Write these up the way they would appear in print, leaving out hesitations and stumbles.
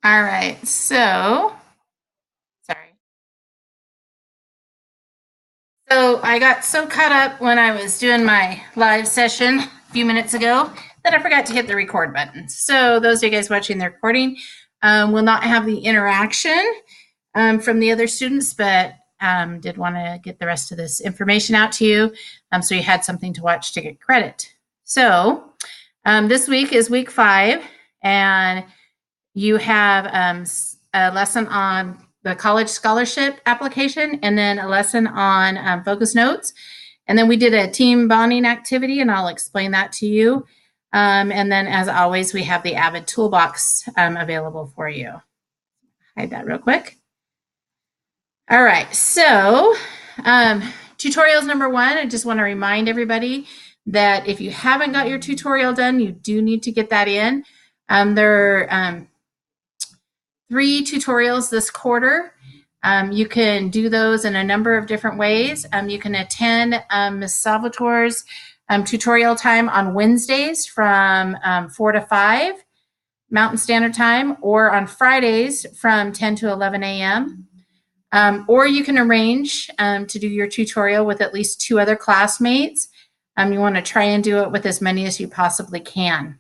All right, so sorry. So I got so caught up when I was doing my live session a few minutes ago that I forgot to hit the record button. So those of you guys watching the recording will not have the interaction from the other students, but did want to get the rest of this information out to you so you had something to watch to get credit. So this week is week 5, and you have a lesson on the college scholarship application and then a lesson on focus notes. And then we did a team bonding activity, and I'll explain that to you. And then, as always, we have the Avid Toolbox available for you. Hide that real quick. All right, so tutorials number 1, I just want to remind everybody that if you haven't got your tutorial done, you do need to get that in. There are 3 tutorials this quarter. You can do those in a number of different ways. You can attend Ms. Salvatore's tutorial time on Wednesdays from 4 to 5 Mountain Standard Time, or on Fridays from 10 to 11 a.m. Or you can arrange to do your tutorial with at least 2 other classmates. You want to try and do it with as many as you possibly can.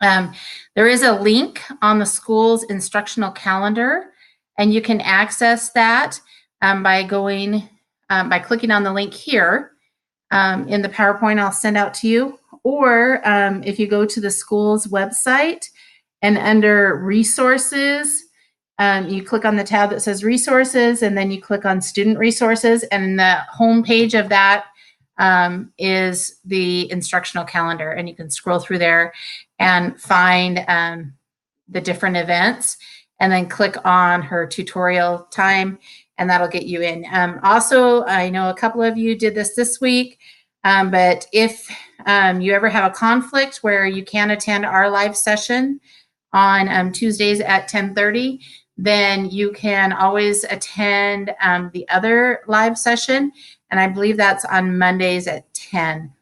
There is a link on the school's instructional calendar, and you can access that by clicking on the link here in the PowerPoint I'll send out to you. Or if you go to the school's website and under resources, you click on the tab that says resources, and then you click on student resources, and the home page of that is the instructional calendar, and you can scroll through there and find the different events, and then click on her tutorial time, and that'll get you in. Also, I know a couple of you did this week, but if you ever have a conflict where you can't attend our live session on Tuesdays at 10:30, then you can always attend the other live session, and I believe that's on Mondays at 10.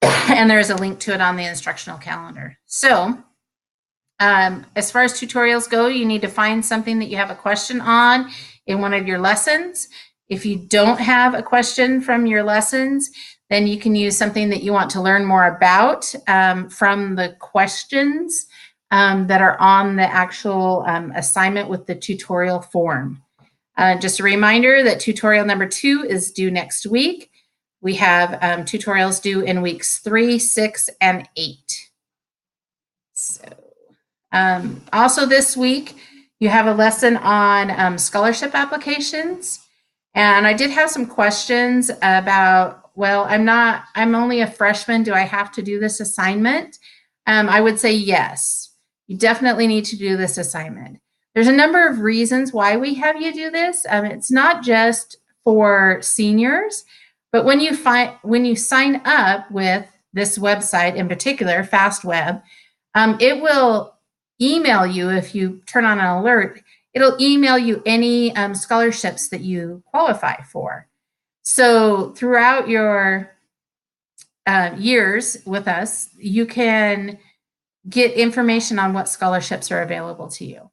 And there's a link to it on the instructional calendar. So as far as tutorials go, you need to find something that you have a question on in one of your lessons. If you don't have a question from your lessons, then you can use something that you want to learn more about from the questions that are on the actual assignment with the tutorial form. Just a reminder that tutorial number 2 is due next week. We have tutorials due in weeks 3, 6, and 8. So, also this week, you have a lesson on scholarship applications. And I did have some questions about, well, I'm only a freshman. Do I have to do this assignment? I would say yes. You definitely need to do this assignment. There's a number of reasons why we have you do this. It's not just for seniors, but when you sign up with this website in particular, FastWeb, it will email you. If you turn on an alert, it'll email you any scholarships that you qualify for. So throughout your years with us, you can get information on what scholarships are available to you.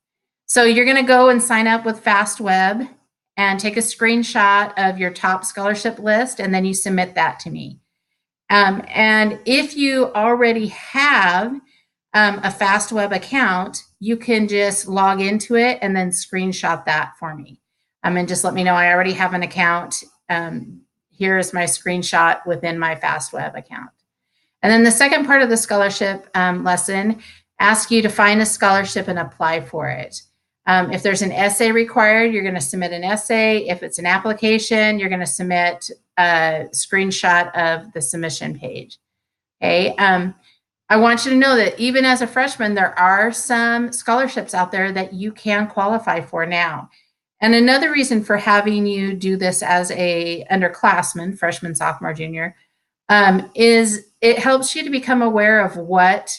So you're going to go and sign up with FastWeb and take a screenshot of your top scholarship list, and then you submit that to me. And if you already have a FastWeb account, you can just log into it and then screenshot that for me. And just let me know I already have an account. Here is my screenshot within my FastWeb account. And then the second part of the scholarship lesson asks you to find a scholarship and apply for it. If there's an essay required, you're going to submit an essay. If it's an application, you're going to submit a screenshot of the submission page. Okay. I want you to know that even as a freshman, there are some scholarships out there that you can qualify for now. And another reason for having you do this as a underclassman, freshman, sophomore, junior, is it helps you to become aware of what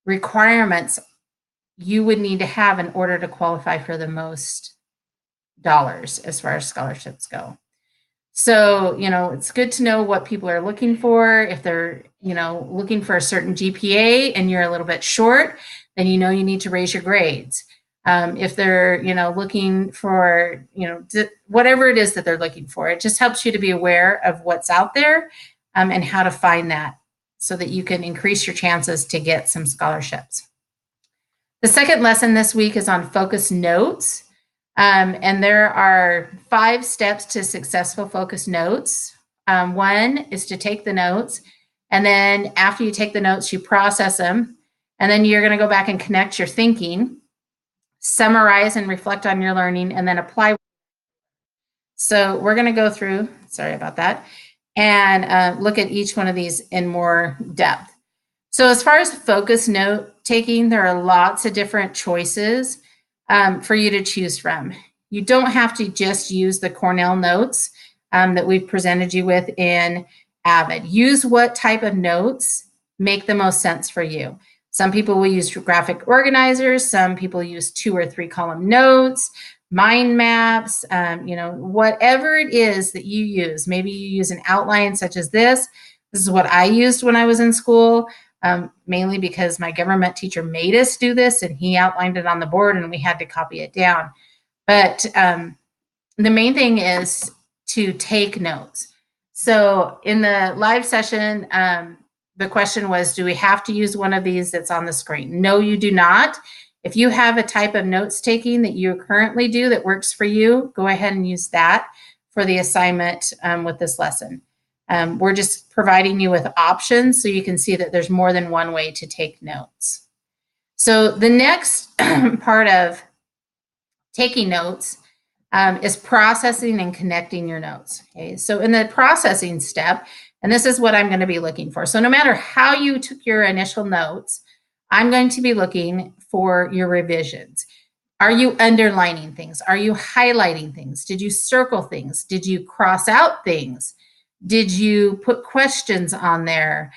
requirements you would need to have in order to qualify for the most dollars as far as scholarships go. So, it's good to know what people are looking for. If they're, looking for a certain GPA and you're a little bit short, then you know you need to raise your grades. If they're, looking for, whatever it is that they're looking for, it just helps you to be aware of what's out there and how to find that so that you can increase your chances to get some scholarships. The second lesson this week is on focus notes. And there are 5 steps to successful focus notes. One is to take the notes. And then after you take the notes, you process them. And then you're going to go back and connect your thinking, summarize and reflect on your learning, and then apply. So we're going to go through, sorry about that, and look at each one of these in more depth. So as far as focus note taking, there are lots of different choices for you to choose from. You don't have to just use the Cornell notes that we've presented you with in Avid. Use what type of notes make the most sense for you. Some people will use graphic organizers. Some people use 2 or 3 column notes, mind maps, whatever it is that you use. Maybe you use an outline such as this. This is what I used when I was in school, mainly because my government teacher made us do this and he outlined it on the board and we had to copy it down. But the main thing is to take notes. So in the live session, the question was, do we have to use one of these that's on the screen? No, you do not. If you have a type of notes taking that you currently do that works for you, go ahead and use that for the assignment with this lesson. We're just providing you with options so you can see that there's more than one way to take notes. So the next part of taking notes is processing and connecting your notes. Okay, so in the processing step, and this is what I'm going to be looking for. So no matter how you took your initial notes, I'm going to be looking for your revisions. Are you underlining things? Are you highlighting things? Did you circle things? Did you cross out things? Did you put questions on there?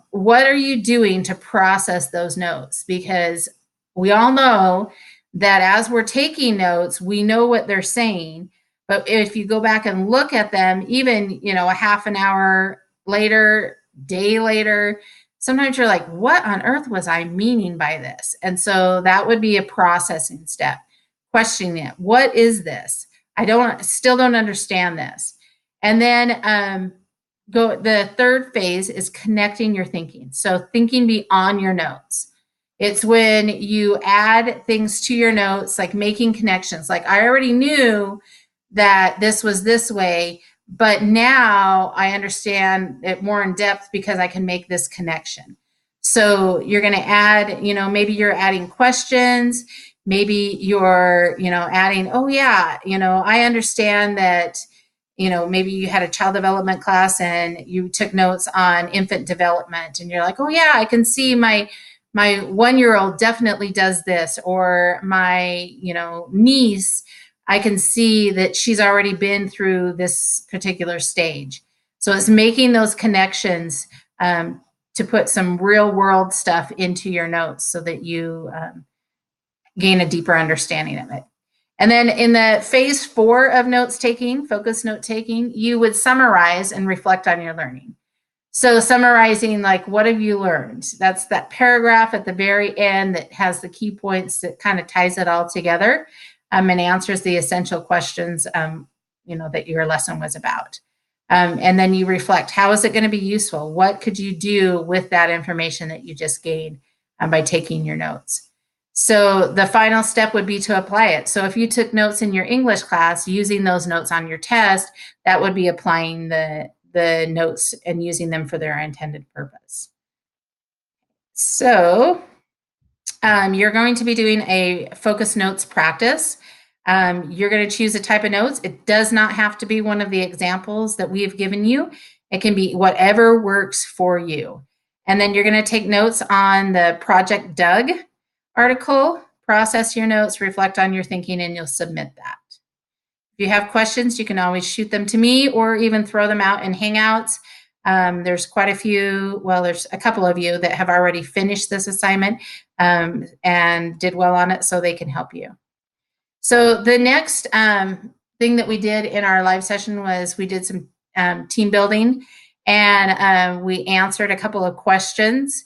What are you doing to process those notes? Because we all know that as we're taking notes, we know what they're saying. But if you go back and look at them, even, a half an hour later, day later, sometimes you're like, what on earth was I meaning by this? And so that would be a processing step, questioning it. What is this? Still don't understand this. And then the third phase is connecting your thinking. So thinking beyond your notes. It's when you add things to your notes, like making connections. Like I already knew that this was this way, but now I understand it more in depth because I can make this connection. So you're going to add, maybe you're adding questions, maybe you're, adding, oh yeah, I understand that, maybe you had a child development class and you took notes on infant development and you're like, oh yeah, I can see my 1-year-old definitely does this, or my, niece, I can see that she's already been through this particular stage. So it's making those connections to put some real world stuff into your notes so that you gain a deeper understanding of it. And then in the phase 4 of notes taking, focus note taking, you would summarize and reflect on your learning. So summarizing, like, what have you learned? That's that paragraph at the very end that has the key points that kind of ties it all together and answers the essential questions, that your lesson was about. And then you reflect, how is it going to be useful? What could you do with that information that you just gained by taking your notes? So the final step would be to apply it. So if you took notes in your English class, using those notes on your test, that would be applying the notes and using them for their intended purpose. So you're going to be doing a focus notes practice. You're going to choose a type of notes. It does not have to be one of the examples that we've given you. It can be whatever works for you. And then you're going to take notes on the Project Doug article, process your notes, reflect on your thinking, and you'll submit that. If you have questions, you can always shoot them to me or even throw them out in Hangouts. There's quite a few, there's a couple of you that have already finished this assignment and did well on it, so they can help you. So the next thing that we did in our live session was we did some team building, and we answered a couple of questions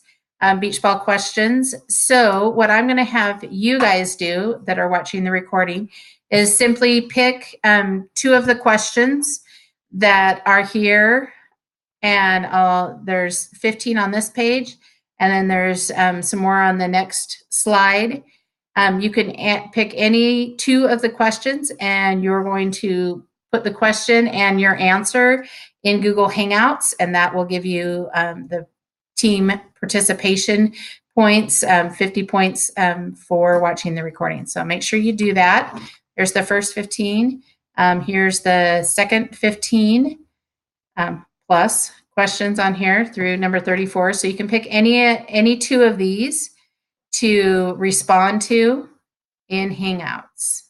beach ball questions. So what I'm going to have you guys do that are watching the recording is simply pick 2 of the questions that are here, and there's 15 on this page, and then there's some more on the next slide. You can pick any 2 of the questions, and you're going to put the question and your answer in Google Hangouts, and that will give you the team participation points, 50 points for watching the recording. So make sure you do that. There's the first 15. Here's the second 15 plus questions on here through number 34. So you can pick any 2 of these to respond to in Hangouts.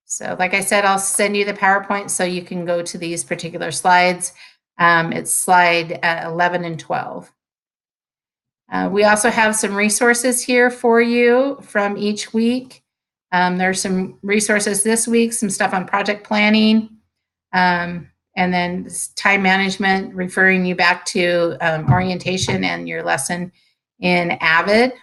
So like I said, I'll send you the PowerPoint so you can go to these particular slides. It's slide 11 and 12. We also have some resources here for you from each week. There's some resources this week, some stuff on project planning, and then time management, referring you back to orientation and your lesson in AVID.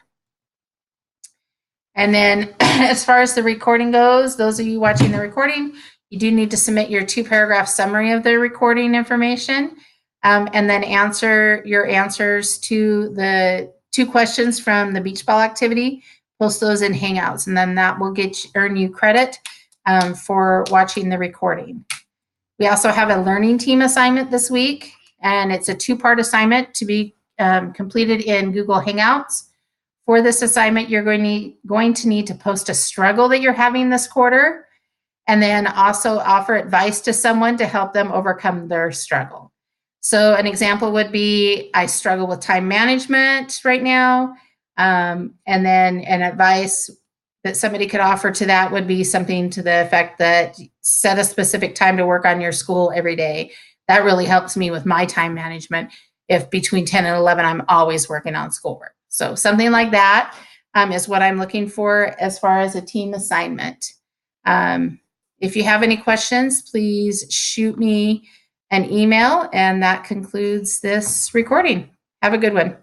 And then as far as the recording goes, those of you watching the recording, you do need to submit your 2-paragraph summary of the recording information, and then answer your answers to the 2 questions from the beach ball activity. Post those in Hangouts, and then that will earn you credit for watching the recording. We also have a learning team assignment this week, and it's a 2-part assignment to be completed in Google Hangouts. For this assignment, you're going to need to post a struggle that you're having this quarter, and then also offer advice to someone to help them overcome their struggle. So an example would be, I struggle with time management right now, and then an advice that somebody could offer to that would be something to the effect that set a specific time to work on your school every day. That really helps me with my time management. If between 10 and 11, I'm always working on schoolwork. So something like that is what I'm looking for as far as a team assignment. If you have any questions, please shoot me an email, and that concludes this recording. Have a good one.